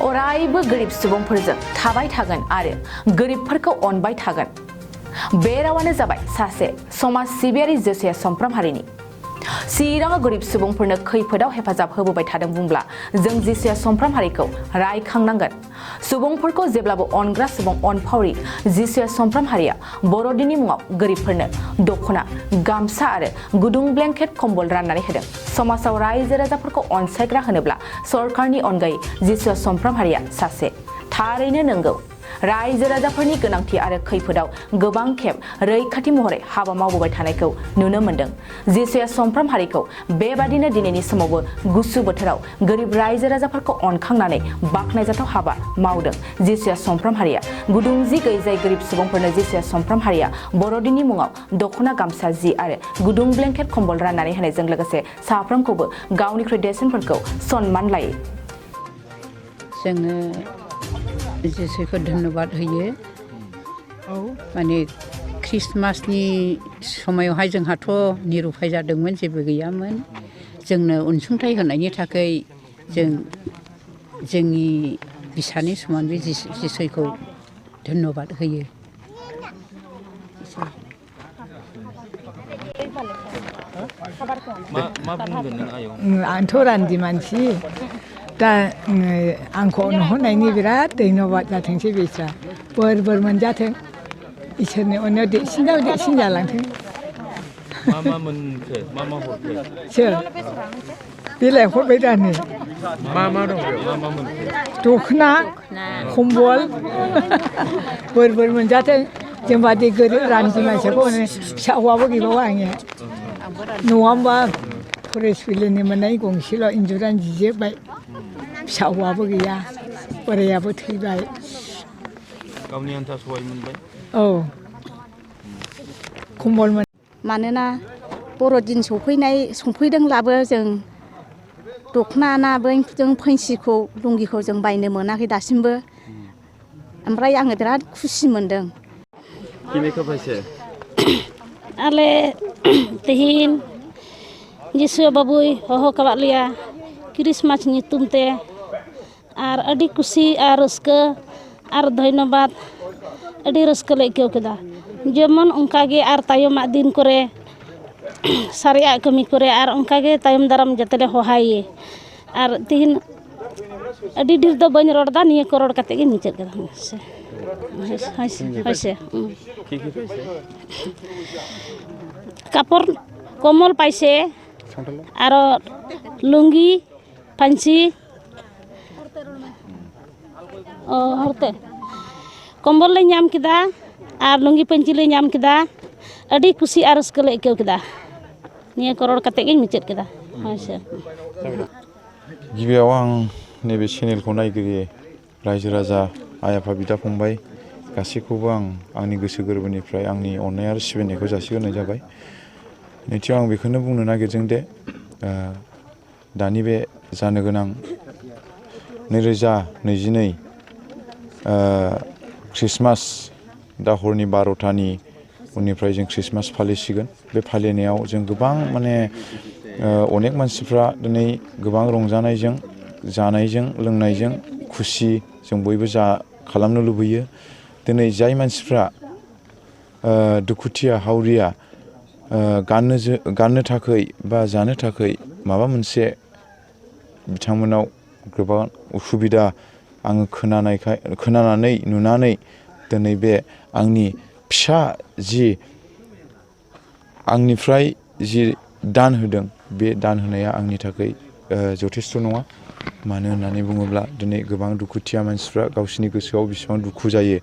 अरायबो गोरिब सुबुंफोरजों थाबाय थागोन आरो गोरिबफोरखौ अनबाय थागोन। बे रावानो जाबाय सासे समाज सिबियारि जोसे समफ्राम हारिनि। चिराङाव गोरिब सुबुंफोरनो खैफोदाव हेफाजाब होबोबाय थादों बुंब्ला जों जिसे समफ्राम हारिखौ रायखांनांगोन। सुबुंफोरखौ जेब्लाबो अनग्रा सुबुं अनफावरि जिसे समफ्राम हारिया बर'दिननि मुङाव गोरिबफोरनो दखना, गामसा आरो गुदुं ब्लेंकेट कम्बल राननानै होदों। समाजाव रायजो राजाफोरखौ अनसायग्रा होनोब्ला सरकारनि अनगायै जिसे समफ्राम हारिया सासे। थारैनो नंगौ, रायजो राजाफोरनि गोनांथि आरो खैफोदाव गोबां खेब रैखाथि महरै हाबा मावबोबाय थानायखौ नुनो मोनदों। जिसे समफ्राम हारिखौ बेबादिनो दिनैनि समावबो गुसु बोथोराव गोरिब रायजो राजाफोरखौ अनखांनानै बाख्नायजाथाव हाबा मावदों। जिसे समफ्राम हारिया गुदुं जि गैजायै गोरिब सुबुंफोरनो जिसे समफ्राम हारिया बर'दिननि मुङाव दखना, गामसा, जि आरो गुदुं ब्लेंकेट कम्बल राननानै होनायजों लोगोसे साफ्रोमखौबो गावनिख्रुइ देरसिनफोरखौ सनमान लायो। जोङो जिसुखौ धन्यबाद होयो। माने ख्रिस्टमासनि समायावहाय जोंहाथ' निरुफाय जादोंमोन, जेबो गैयामोन। जोंनो अनसुंथाइ होनायनि थाखाय जों जोंनि बिसानि समान बे जिसुखौ धन्यबाद होयो। आंथ' रान्दि मानसि दा आंखौ अनहोनायनि बिराद धन्यबाद जाथोंसै बिस्रा। बोर मोनजाथों, इसोरनि अननायाव देरसिनाव देरसिन जालांथों। मा मोनखो? मा हरखो? सोर? बेलाय हरबाय दा नै। मा दं? मा मोनखो? दखना, कम्बल बोर मोनजाथों। जों बादि गोरिब रान्दि मानसिखौ फिसा हौवाबो गैबावा आंनिया। नङाबा फरायसालिनि मोननाय गंसेल' इन्जुरानो जिजोब्बाय। फिसा हौवाबो गैया, बोरायाबो थैबाय। गावनि आन्था सहाय मोनबाय। औ, कम्बल मोन। मानोना बर'दिन सफैदोंब्लाबो जों दखना जों फैंसिखौ लुंगिखौ जों बायनो मोनाखै दासिमबो। ओमफ्राय आङो बिराद खुसि मोनदों। Kini ka paise? Ale tehin Jisu babuy hoho kawat liya Christmas nyutum te ar adi kusi ar raska ar dhanyabad adi raska le aikaw keda. Jemon onkage ar tayomak din kore sariya kami kore ar onkage tayom daram jatele hohaye. Ar tehin adi dir do bañ rod da niya ko rod kate ge mucet keda. Hoise. কাপড় কম্বল পাইছে আৰু লুঙ্গি পাঞ্চি হরতে কম্বল লে ñam kida আর লুঙ্গি পাঞ্চি লে ñam kida ᱟᱹᱰᱤ ᱠᱩᱥᱤ ᱟᱨ ᱨᱟᱹᱥᱠᱟᱹ ᱞᱮ ᱟᱹᱭᱠᱟᱹᱣ ᱠᱮᱫᱟ ᱱᱤᱭᱟᱹ ᱠᱚᱨᱚᱲ ᱠᱟᱛᱮ ᱜᱤᱧ ᱢᱩᱪᱟᱹᱫ ᱠᱮᱫᱟ ᱦᱳᱭᱥᱮ गिबियाव आं नैबे चेनेलखौ नायगिरि रायजो राजा आइ आफा बिदा फंबाय गासैखौबो आंनि गोसो गोरबोनिफ्राय आंनि अननाय आरो सिबिनायखौ जासिग्रोनाय जाबाय। नैथियाव आं बेखौनो बुंनो नागिरदों दे दानि बे जानो गोनां 2022 ख्रिस्टमास दा हरनि 12टानि उननिफ्राय जों ख्रिस्टमास फालिसिगोन। बे फालिनायाव जों गोबां माने अनेक मानसिफ्रा दिनै गोबां रंजानायजों जानायजों लोंनायजों खुसि जों बयबो खालामनो लुबैयो। दिनै जाय मानसिफ्रा दुखुथिया हावरिया गाननो थाखाय बा जानो थाखाय माबा मोनसे बिथांमोनाव गोबां उसुबिदा आङो खोनानानै नुनानै दिनै बे आंनि फिसा जि आंनिफ्राय जि दान होदों बे दान होनाया आंनि थाखाय जथेस्थ' नङा। मानो होननानै बुङोब्ला दिनै गोबां दुखुथिया मानसिफ्रा गावसिनि गोसोआव बेसेबां दुखु जायो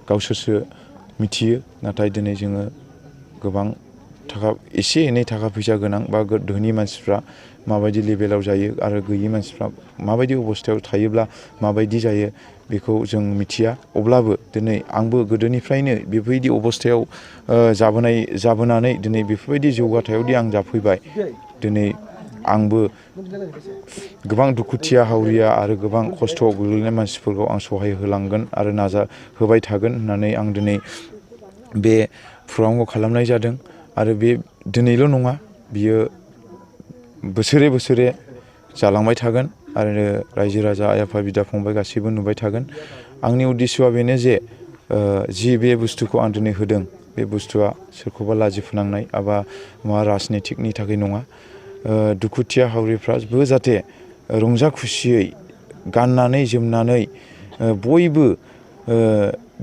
गावसोरसो मिथियो। नाथाय दिनै जोङो गोबां एसे एनै थाखा फैसा गोनां बा धोनि मानसिफ्रा माबायदि लेभेलाव जायो आरो गैयै मानसिफ्रा माबायदि अबस्थायाव थायोब्ला माबायदि जायो बेखौ जों मिथिया। अब्लाबो दिनै आंबो गोदोनिफ्रायनो बेबायदि अबस्थायाव जाबोनानै दिनै बेफोरबायदि जौगाथायावदि आं जाफैबाय। दिनै आंबो गोबां दुखुथिया हावरिया आरो गोबां खस्थ'आव गोग्लैनाय मानसिफोरखौ आं सहाय होलांगोन आरो होबाय थागोन होननानै आं दिनै बे प्रग्रामखौ खालामनाय जादों। आरो बे दिनैल' नङा, बियो बोसोरे बोसोरे जालांबाय थागोन। आरो रायजो राजा आइ आफा बिदा फंबाय गासैबो नुबाय थागोन। आंनि उद्देश्यआ बेनो जे जि बे बुस्थुखौ आं दिनै होदों बे बुस्थुआ सोरखौबा लाजि फोनांनाय एबा माबा राजनितिकनि थाखाय नङा। दुखुथिया हावरिफ्राबो जाहाथे रंजा खुसियै गाननानै जोमनानै बयबो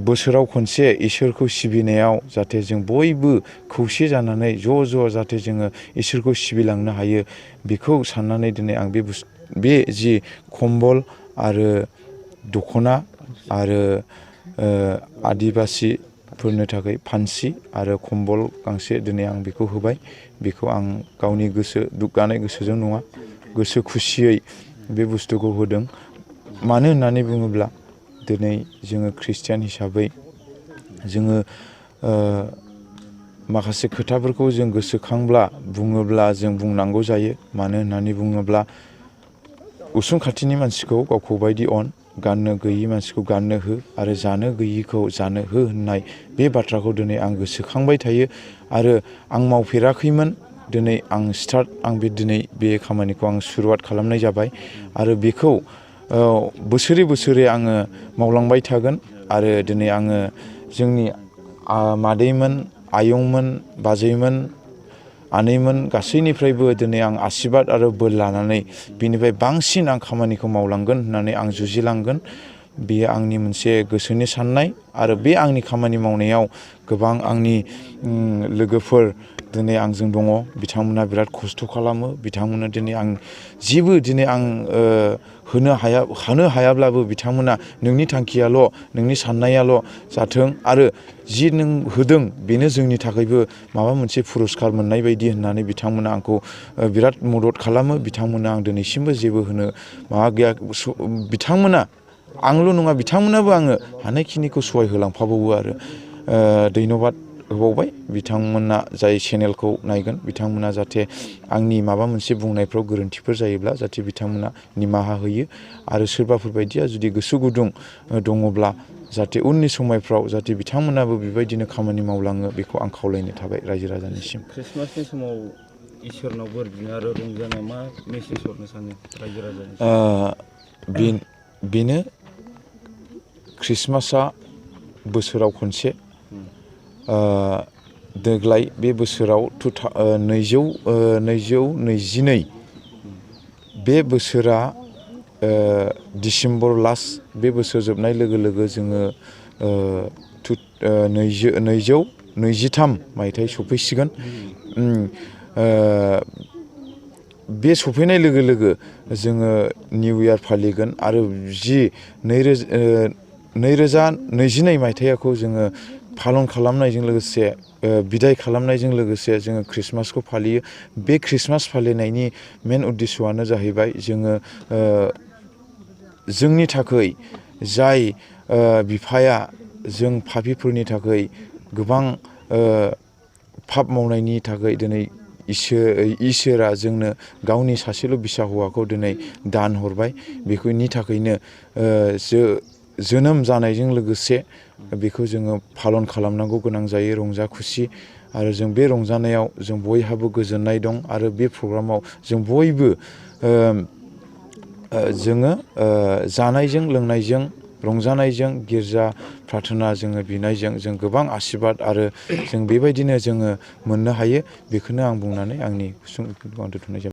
बोसोराव खनसे इसोरखौ सिबिनायाव जाहाथे जों बयबो खौसे जानानै ज' जाहाथे जोङो इसोरखौ सिबिलांनो हायो बेखौ साननानै दिनै आं बे जि खम्बल आरो दख'ना आरो आदिबासिफोरनो थाखाय फानसि आरो खम्बल गांसे दिनै आं बेखौ होबाय। बेखौ आं गावनि गोसो दुग्गानाय गोसोजों नङा, गोसो खुसियै बे बुस्थुखौ होदों। मानो होननानै बुङोब्ला दिनै जोङो ख्रिस्टियान हिसाबै जोङो माखासे खोथाफोरखौ जों गोसोखांब्ला बुङोब्ला जों बुंनांगौ जायो। मानो होननानै बुङोब्ला उसुं खाथिनि मानसिखौ गावखौ बायदि अन, गाननो गैयि मानसिखौ गाननो हो आरो जानो गैयिखौ जानो हो होननाय बे बाथ्राखौ दिनै आं गोसोखांबाय थायो। आरो आं मावफेराखैमोन, दिनै आं दिनै बे खामानिखौ आं सुरुवात खालामनाय जाबाय आरो बेखौ बोसोरे आङो मावलांबाय थागोन। आरो दिनै आङो जोंनि मादैमोन, आयंमोन, बाजैमोन, आनैमोन गासैनिफ्रायबो दिनै आं आसिरबाद आरो बोर लानानै बिनिफ्राय बांसिन आं खामानिखौ मावलांगोन होननानै आं जुजिलांगोन। बेयो आंनि मोनसे गोसोनि साननाय आरो बे आंनि खामानि मावनायाव गोबां आंनि लोगोफोर दिनै आंजों दङ। बिथांमोना बिराद खस्थ' खालामो। बिथांमोना दिनै आं हानो हायाब्लाबो बिथांमोना नोंनि थांखियाल', नोंनि साननायाल' जाथों आरो जि नों होदों बेनो जोंनि थाखायबो माबा मोनसे पुरस्कार मोननाय बायदि होननानै बिथांमोना आंखौ बिराद मदद खालामो। बिथांमोना आं दिनैसिमबो जेबो होनो माबा गैया। बिथांमोना आंल' नङा, बिथांमोनाबो आङो हानायखिनिखौ सहाय होलांफाबावो आरो धन्यबाद होबावबाय। बिथांमोना जाय चेनेलखौ नायगोन बिथांमोना जाहाथे आंनि माबा मोनसे बुंनायफ्राव गोरोन्थिफोर जायोब्ला जाहाथे बिथांमोना निमाहा होयो आरो सोरबाफोर बायदिया जुदि गोसो गुदुं दङब्ला जाहाथे उननि समायफ्राव जाहाथे बिथांमोनाबो बेबायदिनो खामानि मावलाङो बेखौ आं खावलायनो थाबाय रायजो राजानिसिम। ख्रिस्टमासनि समाव इसोरनाव बोर बिनो आरो रंजानायाव मा मेसेज हरनो सानो रायजो राजानिसिम? बेनो ख्रिस्टमासआ बोसोराव खनसे। देग्लाय बे बोसोराव 2022 बे बोसोरा डिसेम्बर लास्ट, बे बोसोर जोबनाय लोगो लोगो जोङो 2023 मायथाइ सफैसिगोन। बे सफैनाय लोगो लोगो जोङो निउ इयार फालिगोन आरो 2022 मायथाइखौ जोङो पालन खालामनायजों लोगोसे बिदाय खालामनायजों लोगोसे जोङो ख्रिस्टमासखौ फालियो। बे ख्रिस्टमास फालिनायनि मेन उद्देश्यआनो जाहैबाय जोंनि थाखाय जाय बिफाया जों पापिफोरनि थाखाय गोबां पाप मावनायनि थाखाय दिनै इसोरा जोंनो गावनि सासेल' बिसा हौवाखौ दिनै दान हरबाय। बेनि थाखायनो जोनोम जानायजों लोगोसे बेखौ जोङो पालन खालामनांगौ गोनां जायो रंजा खुसि। आरो जों बे रंजानायाव जों बयहाबो गोजोननाय दं आरो बे प्रग्रामाव जों बयबो जोङो जानायजों लोंनायजों रंजानायजों गिर्जा प्रार्थना जोङो बिनायजों जों गोबां आसिरबाद आरो जों बेबायदिनो जोङो मोननो हायो। बेखौनो आं बुंनानै आंनि गुसुं दोनथ'नाय जाबाय।